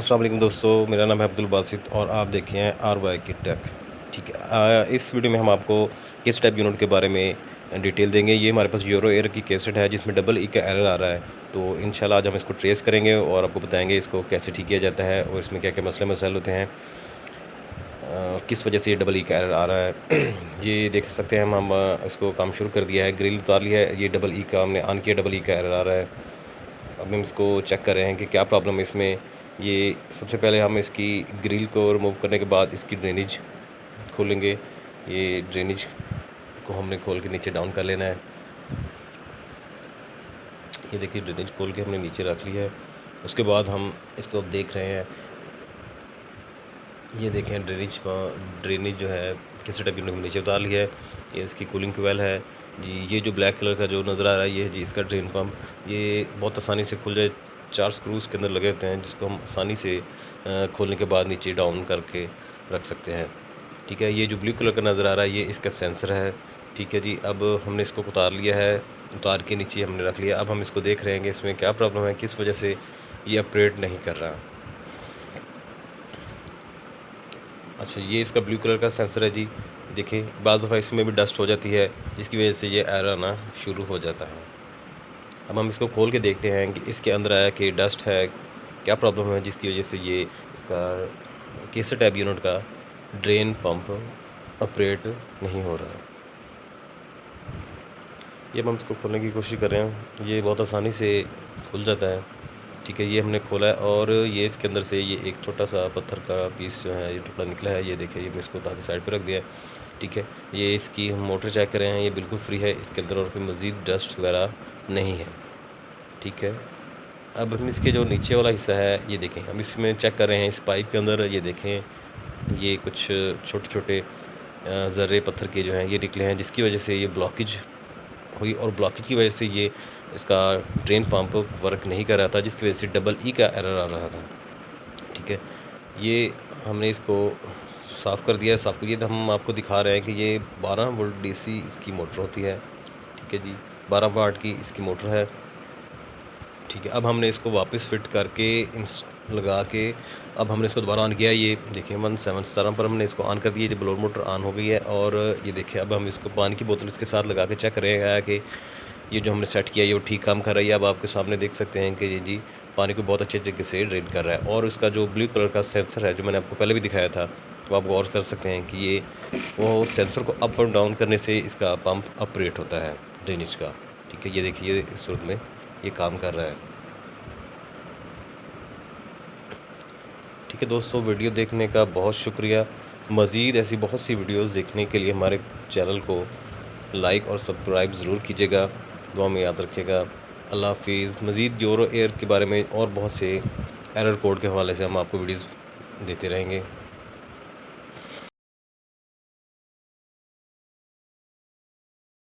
अस्सलाम वालेकुम दोस्तों, मेरा नाम है अब्दुल बासित और आप देख रहे हैं आर वाई की टेक। ठीक है। इस वीडियो में हम आपको किस टाइप यूनिट के बारे में डिटेल देंगे। ये हमारे पास यूरो एयर की कैसेट है जिसमें डबल ई का एरर आ रहा है। तो इंशाल्लाह आज हम इसको ट्रेस करेंगे और आपको बताएंगे इसको कैसे ठीक किया जाता है और इसमें क्या क्या मसले मसाइल होते हैं, किस वजह से ये डबल ई का एरर आ रहा है। ये देख सकते हैं हम इसको काम शुरू कर दिया है, ग्रिल उतार लिया है। ये डबल ई का हमने ऑन किया, डबल ई का एरर आ रहा है। अब हम इसको चेक कर रहे हैं कि क्या प्रॉब्लम है इसमें। ये सबसे पहले हम इसकी ग्रिल को रिमूव करने के बाद इसकी ड्रेनेज खोलेंगे। ये ड्रेनेज को हमने खोल के नीचे डाउन कर लेना है। ये देखिए ड्रेनेज खोल के हमने नीचे रख लिया है। उसके बाद हम इसको अब देख रहे हैं। ये देखें ड्रेनेज जो है किसी टाइप की नीचे उतार लिया है। ये इसकी कूलिंग कोयल है जी। ये जो ब्लैक कलर का जो नज़र आ रहा है ये है जी इसका ड्रेन पम्प। ये बहुत आसानी से खुल जाए, 4 स्क्रूज के अंदर लगे होते हैं जिसको हम आसानी से खोलने के बाद नीचे डाउन करके रख सकते हैं। ठीक है। ये जो ब्लू कलर का नज़र आ रहा है ये इसका सेंसर है। ठीक है जी। अब हमने इसको उतार लिया है, उतार के नीचे हमने रख लिया। अब हम इसको देख रहे हैं कि इसमें क्या प्रॉब्लम है, किस वजह से ये ऑपरेट नहीं कर रहा। अच्छा, ये इसका ब्लू कलर का सेंसर है जी। देखिए बाज़ दफ़ा इसमें भी डस्ट हो जाती है जिसकी वजह से ये एरर आना शुरू हो जाता है। अब हम इसको खोल के देखते हैं कि इसके अंदर आया कि डस्ट है, क्या प्रॉब्लम है जिसकी वजह से ये इसका केसर टैब यूनिट का ड्रेन पंप ऑपरेट नहीं हो रहा है। ये हम इसको खोलने की कोशिश कर रहे हैं, ये बहुत आसानी से खुल जाता है। ठीक है। ये हमने खोला है और ये इसके अंदर से ये एक छोटा सा पत्थर का पीस जो है ये टुकड़ा निकला है। ये देखिए, ये मैं इसको ताकि साइड पे रख दिया है। ठीक है। ये इसकी हम मोटर चेक कर रहे हैं, ये बिल्कुल फ्री है, इसके अंदर और कोई मज़ीद डस्ट वगैरह नहीं है। ठीक है। अब हम इसके जो नीचे वाला हिस्सा है ये देखें, हम इसमें चेक कर रहे हैं। इस पाइप के अंदर ये देखें, ये कुछ छोटे छोटे ज़र्रे पत्थर के जो हैं ये निकले हैं जिसकी वजह से ये ब्लॉकेज हुई और ब्लॉकेज की वजह से ये इसका ड्रेन पंप वर्क नहीं कर रहा था जिसकी वजह से डबल ई का एरर आ रहा था। ठीक है। ये हमने इसको साफ़ कर दिया है। साफ़ ये हम आपको दिखा रहे हैं कि ये 12 वोल्ट डीसी इसकी मोटर होती है। ठीक है जी, 12 वाट की इसकी मोटर है। ठीक है। अब हमने इसको वापस फिट करके लगा के अब हमने इसको दोबारा ऑन किया। ये देखिए 17 पर हमने इसको ऑन कर दिया, जब ब्लोअर मोटर ऑन हो गई है। और ये देखिए अब हम इसको पानी की बोतल इसके साथ लगा के चेक करेंगे कि ये जो हमने सेट किया है ये वो ठीक काम कर रही है। अब आपके सामने देख सकते हैं कि ये जी पानी को बहुत अच्छे तरीके से ड्रेन कर रहा है। और उसका जो ब्लू कलर का सेंसर है जो मैंने आपको पहले भी दिखाया था, तो आप गौर कर सकते हैं कि ये वो सेंसर को अप और डाउन करने से इसका पंप ऑपरेट होता है ड्रेनेज का। ठीक है। ये देखिए इस सूरत में ये काम कर रहा है। ठीक है दोस्तों, वीडियो देखने का बहुत शुक्रिया। मज़ीद ऐसी बहुत सी वीडियोस देखने के लिए हमारे चैनल को लाइक और सब्सक्राइब ज़रूर कीजिएगा। दुआ में याद रखिएगा। अल्लाह हाफिज़। मज़ीद यूरो एयर के बारे में और बहुत से एरर कोड के हवाले से हम आपको वीडियोस देते रहेंगे।